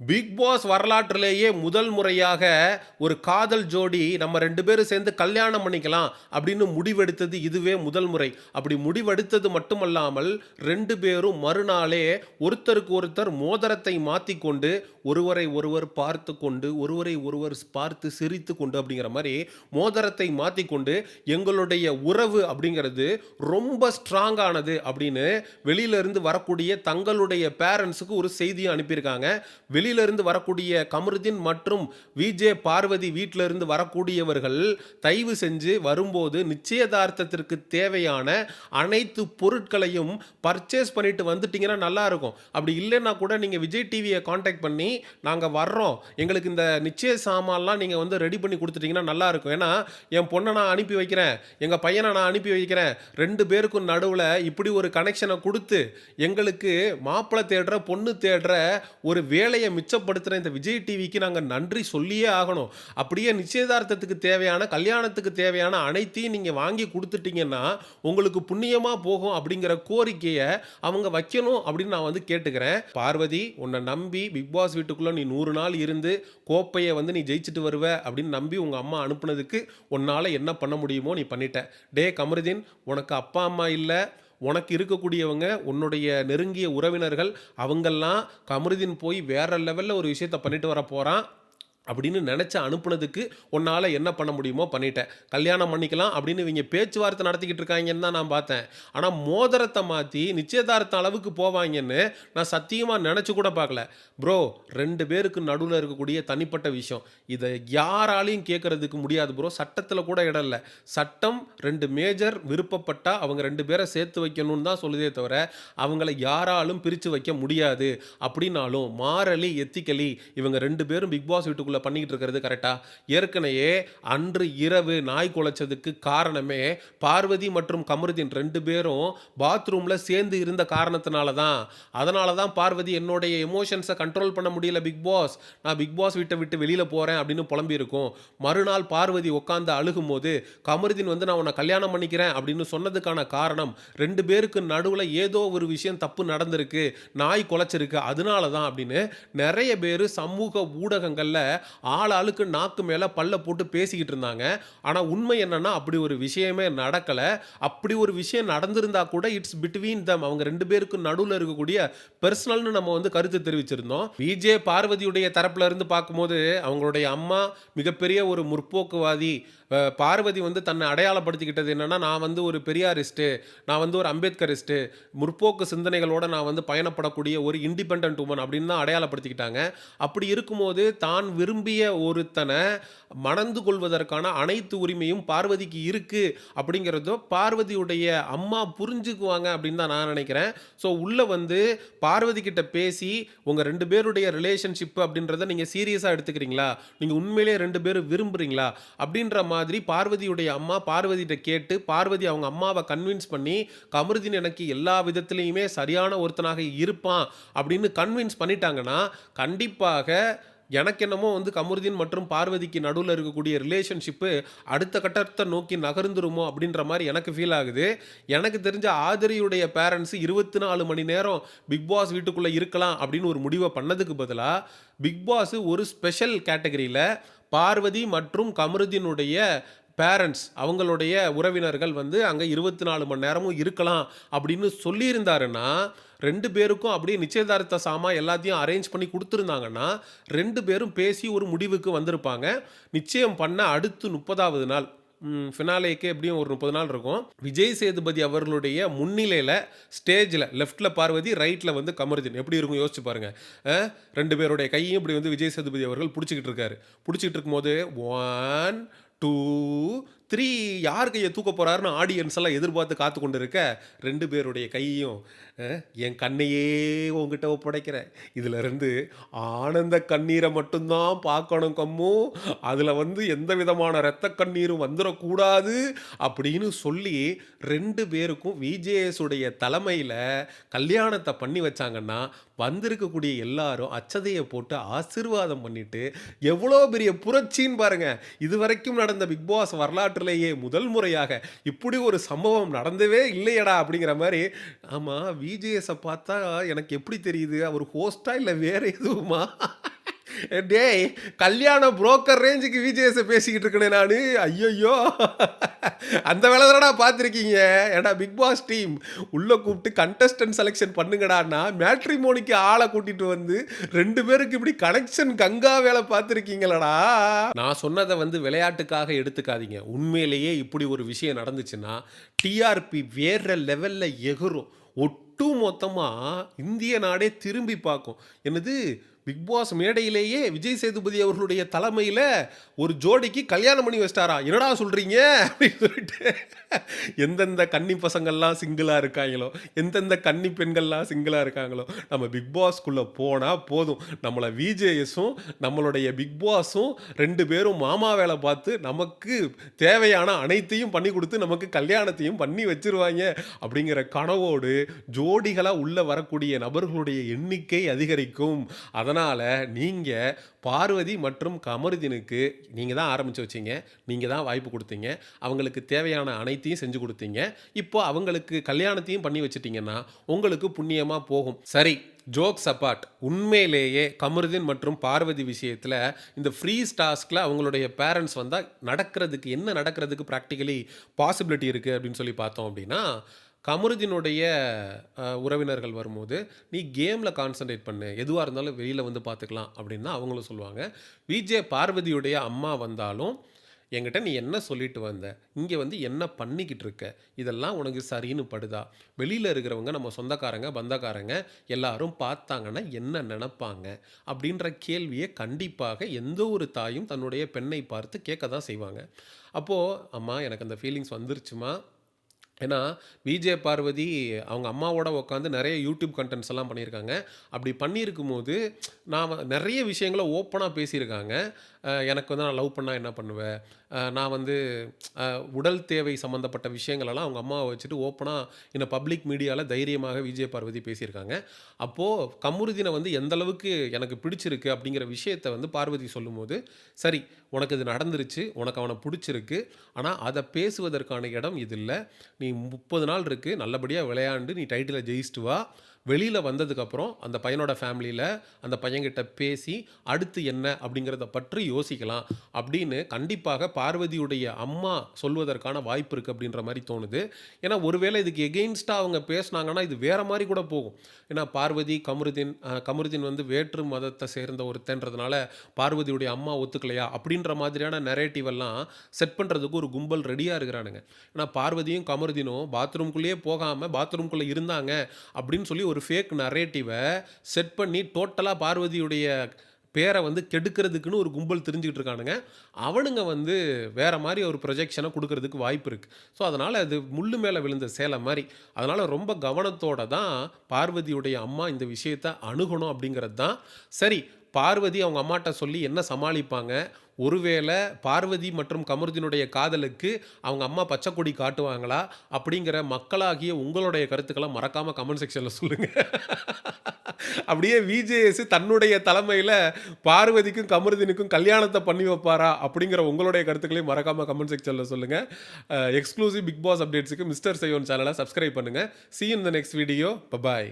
Big pass வரலாற்றிலேயே முதல் முறையாக ஒரு காதல் ஜோடி நம்ம 2 பேரும் சேர்ந்து கல்யாணம் பண்ணிக்கலாம் அப்படின்னு முடிவெடுத்தது இதுவே முதல் முறை. அப்படி முடிவெடுத்தது மட்டுமல்லாமல் 2 பேரும் மறுநாளே ஒருத்தருக்கு ஒருத்தர் மோதிரத்தை மாத்திக்கொண்டு, ஒருவரை ஒருவர் பார்த்துக்கொண்டு, ஒருவரை ஒருவர் பார்த்து சிரித்துக்கொண்டு அப்படிங்கிற மாரி மோதிரத்தை மாத்திக்கொண்டு, எங்களுடைய உறவு அப்படிங்கிறது ரொம்ப ஸ்ட்ராங் ஆனது அப்படின்னு வெளியில இருந்து வரக்கூடிய தங்களுடைய பேரண்ட்ஸ்க்கு ஒரு செய்திய அனுப்பியிருக்காங்க. வெளியில இருந்து வரக்கூடிய கமருதீன் மற்றும் விஜே பார்வதி வீட்டில இருந்து வரக்கூடியவர்கள் தயவு செஞ்சு வரும்போது நிச்சயதார்த்தத்திற்கு தேவையான அனைத்து பொருட்களையும் பர்ச்சேஸ் பண்ணிட்டு வந்துட்டீங்கன்னா நல்லா இருக்கும். அப்படி இல்லைன்னா கூட நீங்க விஜய் டிவியை காண்டாக்ட் பண்ணி நாங்க வர்றோம், எங்களுக்கு இந்த நிச்சய சாமான்லாம் நீங்க வந்து ரெடி பண்ணி கொடுத்துட்டீங்கன்னா நல்லா இருக்கும். ஏன்னா என் பொண்ணை நான் அனுப்பி வைக்கிறேன், எங்க பையனை நான் அனுப்பி வைக்கிறேன், 2 பேருக்கும் நடுவில் இப்படி ஒரு கனெக்ஷனை கொடுத்து எங்களுக்கு மாப்பிள்ளை தேடுற பொண்ணு தேடுற ஒரு வேலையை மிச்சப்படுத்துகிற இந்த விஜய் டிவிக்கு நாங்கள் நன்றி சொல்லியே ஆகணும். அப்படியே நிச்சயதார்த்தத்துக்கு தேவையான கல்யாணத்துக்கு தேவையான அனைத்தையும் நீங்கள் வாங்கி கொடுத்துட்டீங்கன்னா உங்களுக்கு புண்ணியமாக போகும் அப்படிங்கிற கோரிக்கையை அவங்க வைக்கணும் அப்படின்னு நான் வந்து கேட்டுக்கிறேன். பார்வதி, உன்னை நம்பி பிக் பாஸ் வீட்டுக்குள்ளே நீ 100 நாள் இருந்து கோப்பையை வந்து நீ ஜெயிச்சுட்டு வருவ அப்படின்னு நம்பி உங்கள் அம்மா அனுப்புனதுக்கு உன்னால் என்ன பண்ண முடியுமோ நீ பண்ணிட்ட. டே கமருதீன், உனக்கு அப்பா அம்மா இல்லை, உனக்கு இருக்கக்கூடியவங்க உன்னுடைய நெருங்கிய உறவினர்கள், அவங்கெல்லாம் கமருதீன் போய் வேற லெவலில் ஒரு விஷயத்தை பண்ணிட்டு வர போகிறான் அப்படின்னு நினச்சி அனுப்புனதுக்கு உன்னால் என்ன பண்ண முடியுமோ பண்ணிட்டேன். கல்யாணம் பண்ணிக்கலாம் அப்படின்னு இவங்க பேச்சுவார்த்தை நடத்திக்கிட்டு இருக்காங்கன்னு தான் நான் பார்த்தேன். ஆனால் மோதிரத்தை மாற்றி நிச்சயதார்த்த அளவுக்கு போவாங்கன்னு நான் சத்தியமாக நினச்சி கூட பார்க்கல. ப்ரோ, 2 பேருக்கு நடுவில் இருக்கக்கூடிய தனிப்பட்ட விஷயம், இதை யாராலையும் கேட்கறதுக்கு முடியாது ப்ரோ. சட்டத்தில் கூட இடம் இல்லை. சட்டம் 2 மேஜர் விருப்பப்பட்டா அவங்க 2 பேரை சேர்த்து வைக்கணும்னு தான் சொல்லுதே தவிர அவங்கள யாராலும் பிரித்து வைக்க முடியாது. அப்படின்னாலும் மாரலி எத்திக்கலி இவங்க 2 பேரும் பிக் பாஸ் வீட்டுக்குள்ள பண்ணிக்கிட்டு இருக்கிறது கரெக்டா? ஏற்கனவே அன்று இரவு நாய் குலைச்சதுக்கு காரணமே பார்வதி மற்றும் கமருதீன் 2 பேரும் பாத்ரூம்ல சேர்ந்து இருந்த காரணத்தினால தான். அதனால தான் பார்வதி என்னுடைய எமோஷன்ஸை கண்ட்ரோல் பண்ண முடியல பிக் பாஸ், நான் பிக் பாஸ் வீட்டை விட்டு வெளியில போறேன் அப்படின்னு புலம்பி இருக்கும். மறுநாள் பார்வதி உட்காந்து அழுகும் போது கமருதீன் வந்து நான் உன்னை கல்யாணம் பண்ணிக்கிறேன் அப்படின்னு சொன்னதுக்கான காரணம் 2 பேருக்கு நடுவில் ஏதோ ஒரு விஷயம் தப்பு நடந்திருக்கு, நாய் குலைச்சிருக்கு, அதனால தான் அப்படின்னு நிறைய பேர் சமூக ஊடகங்கள்ல ஆளுக்கு நாக்கு மேல பல்ல போட்டு பேசிக்கிட்டு இருந்தாங்க. ஆனா உண்மை என்னன்னா அப்படி ஒரு விஷயமே நடக்கல. அப்படி ஒரு விஷயம் நடந்திருந்தா கூட இட்ஸ் பிட்வீன் தம், அவங்க 2 பேருக்கு நடுவில் இருக்கக்கூடிய பெர்சனல்னு நம்ம வந்து கருத்து தெரிவிச்சிருந்தோம். விஜே பார்வதியுடைய தரப்புல இருந்து பார்க்கும்போது அவங்களுடைய அம்மா மிகப்பெரிய ஒரு முற்போக்குவாதி. பார்வதி வந்து தன்னை அடையாளப்படுத்திக்கிட்டது என்னன்னா, நான் வந்து ஒரு பெரியாரிஸ்ட்டு, நான் வந்து ஒரு அம்பேத்கரிஸ்ட்டு, முற்போக்கு சிந்தனைகளோட நான் வந்து பயணப்படக்கூடிய ஒரு இண்டிபெண்டன்ட் உமன் அப்படின்னு தான் அடையாளப்படுத்திக்கிட்டாங்க. அப்படி இருக்கும்போது தான் விரும்பிய ஒருத்தனை மணந்து கொள்வதற்கான அனைத்து உரிமையும் பார்வதிக்கு இருக்கு அப்படிங்கிறதோ பார்வதியுடைய அம்மா புரிஞ்சுக்குவாங்க அப்படின்னு தான் நான் நினைக்கிறேன். ஸோ உள்ள வந்து பார்வதி கிட்ட பேசி உங்க 2 பேருடைய ரிலேஷன்ஷிப் அப்படின்றத நீங்க சீரியஸா எடுத்துக்கிறீங்களா, நீங்க உண்மையிலேயே 2 பேரும் விரும்புறீங்களா அப்படின்ற மாதிரி பார்வதியுடைய அம்மா பார்வதிட்ட கேட்டு பார்வதி அவங்க அம்மாவை கன்வின்ஸ் பண்ணி கமருதீன் எனக்கு எல்லா விதத்திலையுமே சரியான ஒருத்தனாக இருப்பான் அப்படின்னு கன்வின்ஸ் பண்ணிட்டாங்கன்னா கண்டிப்பாக எனக்கு என்னமோ வந்து கமருதீன் மற்றும் பார்வதிக்கு நடுவில் இருக்கக்கூடிய ரிலேஷன்ஷிப்பு அடுத்த கட்டத்தை நோக்கி நகர்ந்துருமோ அப்படின்ற மாதிரி எனக்கு ஃபீல் ஆகுது. எனக்கு தெரிஞ்ச ஆதிரியுடைய பேரண்ட்ஸ் 24 மணி நேரம் பிக் பாஸ் வீட்டுக்குள்ளே இருக்கலாம் அப்படின்னு ஒரு முடிவை பண்ணதுக்கு பதிலாக பிக் பாஸ் ஒரு ஸ்பெஷல் கேட்டகரியில் பார்வதி மற்றும் கமருதீனுடைய பேரண்ட்ஸ் அவங்களுடைய உறவினர்கள் வந்து அங்கே 24 மணி நேரமும் இருக்கலாம் அப்படின்னு சொல்லியிருந்தாருன்னா 2 பேருக்கும் அப்படியே நிச்சயதார்த்த சாமா எல்லாத்தையும் அரேஞ்ச் பண்ணி கொடுத்துருந்தாங்கன்னா 2 பேரும் பேசி ஒரு முடிவுக்கு வந்திருப்பாங்க. நிச்சயம் பண்ண அடுத்து 30வது நாள் ஃபினாலேக்கு எப்படியும் ஒரு 30 நாள் இருக்கும். விஜய் சேதுபதி அவர்களுடைய முன்னிலையில் ஸ்டேஜில் லெஃப்டில் பார்வதி, ரைட்டில் வந்து கமருதீன் எப்படி இருக்கும் யோசிச்சு பாருங்க. 2 பேருடைய கையும் இப்படி வந்து விஜய் சேதுபதி அவர்கள் பிடிச்சிக்கிட்டு இருக்காரு. பிடிச்சிக்கிட்டு இருக்கும்போது 1 2 3 யார் கையை தூக்க போறாருன்னு ஆடியன்ஸ் எல்லாம் எதிர்பார்த்து காத்து கொண்டு இருக்க 2 பேருடைய கையையும் என் கண்ணையே உங்ககிட்ட ஒப்படைக்கிறேன், இதுல இருந்து ஆனந்த கண்ணீரை மட்டும்தான் பார்க்கணும் கம்மு, அதுல வந்து எந்த விதமான இரத்த கண்ணீரும் வந்துடக்கூடாது அப்படின்னு சொல்லி 2 பேருக்கும் விஜேஎஸ் உடைய தலைமையில கல்யாணத்தை பண்ணி வச்சாங்கன்னா வந்திருக்கக்கூடிய எல்லாரும் அச்சதையை போட்டு ஆசீர்வாதம் பண்ணிட்டு எவ்வளோ பெரிய புரட்சின்னு பாருங்க. இதுவரைக்கும் நடந்த பிக் பாஸ் வரலாற்றிலேயே முதல் முறையாக இப்படி ஒரு சம்பவம் நடந்தவே இல்லையடா அப்படிங்கிற மாதிரி. ஆமாம், விஜேஎஸை பார்த்தா எனக்கு எப்படி தெரியுது, அவர் ஹோஸ்டா இல்லை வேற எதுவுமா? டேய் கல்யாண புரோக்கர் ரேஞ்சுக்கு விஜேஎஸ் பேசிக்கிட்டு இருக்கேன் நானு. ஐயையோ! அந்த வேலை தானடா பார்த்துருக்கீங்க. ஏன்டா பிக் பாஸ் டீம் உள்ள கூப்பிட்டு கண்டஸ்டன்ட் செலக்ஷன் பண்ணுங்கடான்னா, மேட்ரிமோனிக்கு ஆளை கூட்டிட்டு வந்து 2 பேருக்கு இப்படி கனெக்ஷன் கங்கா வேலை பார்த்துருக்கீங்களடா. நான் சொன்னதை வந்து விளையாட்டுக்காக எடுத்துக்காதீங்க. உண்மையிலேயே இப்படி ஒரு விஷயம் நடந்துச்சுன்னா, டிஆர்பி வேற லெவல்ல எகுரும். ஒட்டு மொத்தமா இந்திய நாடே திரும்பி பார்க்கும். என்னது பிக் பாஸ் மேடையிலேயே விஜய் சேதுபதி அவர்களுடைய தலைமையில் ஒரு ஜோடிக்கு கல்யாணம் பண்ணி வச்சிட்டாரா? என்னடா சொல்றீங்க அப்படின்னு சொல்லிட்டு எந்தெந்த கன்னி பசங்கள்லாம் சிங்கிளாக இருக்காங்களோ, எந்தெந்த கன்னி பெண்கள்லாம் சிங்கிளாக இருக்காங்களோ, நம்ம பிக் பாஸ்க்குள்ளே போனால் போதும், நம்மளை விஜேஎஸும் நம்மளுடைய பிக் பாஸும் 2 பேரும் மாமா வேலை பார்த்து நமக்கு தேவையான அனைத்தையும் பண்ணி கொடுத்து நமக்கு கல்யாணத்தையும் பண்ணி வச்சிருவாங்க அப்படிங்கிற கனவோடு ஜோடிகளாக உள்ள வரக்கூடிய நபர்களுடைய எண்ணிக்கை அதிகரிக்கும். அதனால் நீங்கள் பார்வதி மற்றும் கமருதீனுக்கு நீங்கள் தான் ஆரம்பித்து வச்சிங்க, நீங்கள் தான் வாய்ப்பு கொடுத்தீங்க, அவங்களுக்கு தேவையான அனைத்தையும் செஞ்சு கொடுத்தீங்க. இப்போ அவங்களுக்கு கல்யாணத்தையும் பண்ணி வச்சிட்டிங்கன்னா உங்களுக்கு புண்ணியமாக போகும். சரி, ஜோக்ஸ் அப்பார்ட், உண்மையிலேயே கமருதீன் மற்றும் பார்வதி விஷயத்தில் இந்த ஃப்ரீஸ் டாஸ்கில் அவங்களுடைய பேரண்ட்ஸ் வந்தால் என்ன நடக்கிறதுக்கு ப்ராக்டிக்கலி பாசிபிலிட்டி இருக்குது அப்படின்னு சொல்லி பார்த்தோம் அப்படின்னா, கமருதீனுடைய உறவினர்கள் வரும்போது, "நீ கேமில் கான்சன்ட்ரேட் பண்ணு, எதுவாக இருந்தாலும் வெளியில் வந்து பார்த்துக்கலாம்" அப்படின்னு தான் அவங்களும் சொல்லுவாங்க. பார்வதியுடைய அம்மா வந்தாலும், "என்கிட்ட நீ என்ன சொல்லிட்டு வந்த? இங்கே வந்து என்ன பண்ணிக்கிட்டு இருக்க? இதெல்லாம் உனக்கு சரின்னு படுதா? வெளியில் இருக்கிறவங்க, நம்ம சொந்தக்காரங்க, பந்தக்காரங்க எல்லாரும் பார்த்தாங்கன்னா என்ன நினைப்பாங்க?" அப்படின்ற கேள்வியை கண்டிப்பாக எந்த ஒரு தாயும் தன்னுடைய பெண்ணை பார்த்து கேட்க தான் செய்வாங்க. அப்போது, "அம்மா எனக்கு அந்த ஃபீலிங்ஸ் வந்துருச்சுமா." ஏன்னா பார்வதி அவங்க அம்மாவோட உட்காந்து நிறைய யூடியூப் கண்டென்ட்ஸ் எல்லாம் பண்ணியிருக்காங்க. அப்படி பண்ணியிருக்கும்போது நான் நிறைய விஷயங்கள ஓப்பனாக பேசியிருக்காங்க. எனக்கு வந்து நான் லவ் பண்ணால் என்ன பண்ணுவேன், நான் வந்து உடல் தேவை சம்மந்தப்பட்ட விஷயங்களெல்லாம் அவங்க அம்மாவை வச்சுட்டு ஓப்பனாக இந்த பப்ளிக் மீடியாவில் தைரியமாக பார்வதி பேசியிருக்காங்க. அப்போது கமருதீனை வந்து எந்த அளவுக்கு எனக்கு பிடிச்சிருக்கு அப்படிங்கிற விஷயத்தை வந்து பார்வதி சொல்லும்போது, சரி உனக்கு இது நடந்துருச்சு, உனக்கு அவனை பிடிச்சிருக்கு, ஆனால் அதை பேசுவதற்கான இடம் இது இல்லை. நீ 30 நாள் இருக்குது, நல்லபடியாக விளையாண்டு நீ டைட்டிலை ஜெயிச்சிட்டு வா. வெளியில் வந்ததுக்கப்புறம் அந்த பையனோட ஃபேமிலியில் அந்த பையன்கிட்ட பேசி அடுத்து என்ன அப்படிங்கிறத பற்றி யோசிக்கலாம் அப்படின்னு கண்டிப்பாக பார்வதியுடைய அம்மா சொல்வதற்கான வாய்ப்பு இருக்குது அப்படின்ற மாதிரி தோணுது. ஏன்னா ஒருவேளை இதுக்கு எகெயின்ஸ்டாக அவங்க பேசினாங்கன்னா இது வேறு மாதிரி கூட போகும். ஏன்னா பார்வதி கமருதீன் வந்து வேற்று மதத்தை சேர்ந்த ஒருத்தன்றதுனால பார்வதியுடைய அம்மா ஒத்துக்கலையா அப்படின்ற மாதிரியான நெரேட்டிவ் எல்லாம் செட் பண்ணுறதுக்கு ஒரு கும்பல் ரெடியாக இருக்கிறானுங்க. ஏன்னா பார்வதியும் கமருதீனும் பாத்ரூம்குள்ளேயே போகாமல் பாத்ரூம்குள்ளே இருந்தாங்க அப்படின்னு சொல்லி ஒரு ஃபேக் நரேட்டிவை செட் பண்ணி டோட்டலாக பார்வதியுடைய பேரை வந்து கெடுக்கிறதுக்குன்னு ஒரு கும்பல் தெரிஞ்சுக்கிட்டு இருக்கானுங்க. அவனுங்க வந்து வேறு மாதிரி ஒரு ப்ரொஜெக்ஷனை கொடுக்கறதுக்கு வாய்ப்பு இருக்குது. ஸோ அதனால் அது முள்ளு மேலே விழுந்த சேலை மாதிரி. அதனால் ரொம்ப கவனத்தோடு தான் பார்வதியுடைய அம்மா இந்த விஷயத்தை அணுகணும் அப்படிங்கிறது தான். சரி, பார்வதி அவங்க அம்மாட்ட சொல்லி என்ன சமாளிப்பாங்க? ஒருவேளை பார்வதி மற்றும் கமருதீனுடைய காதலுக்கு அவங்க அம்மா பச்சை கொடி காட்டுவாங்களா? அப்படிங்கிற மக்களாகிய உங்களுடைய கருத்துக்களை மறக்காமல் கமெண்ட் செக்ஷனில் சொல்லுங்கள். அப்படியே விஜேஎஸ் தன்னுடைய தலைமையில் பார்வதிக்கும் கமருதீனுக்கும் கல்யாணத்தை பண்ணி வைப்பாரா? அப்படிங்கிற உங்களுடைய கருத்துக்களையும் மறக்காமல் கமெண்ட் செக்ஷனில் சொல்லுங்கள். எக்ஸ்க்ளூசிவ் பிக் பாஸ் அப்டேட்ஸுக்கு மிஸ்டர் சையோன் சேனலை சப்ஸ்கிரைப் பண்ணுங்கள். See you in the next video. Bye bye.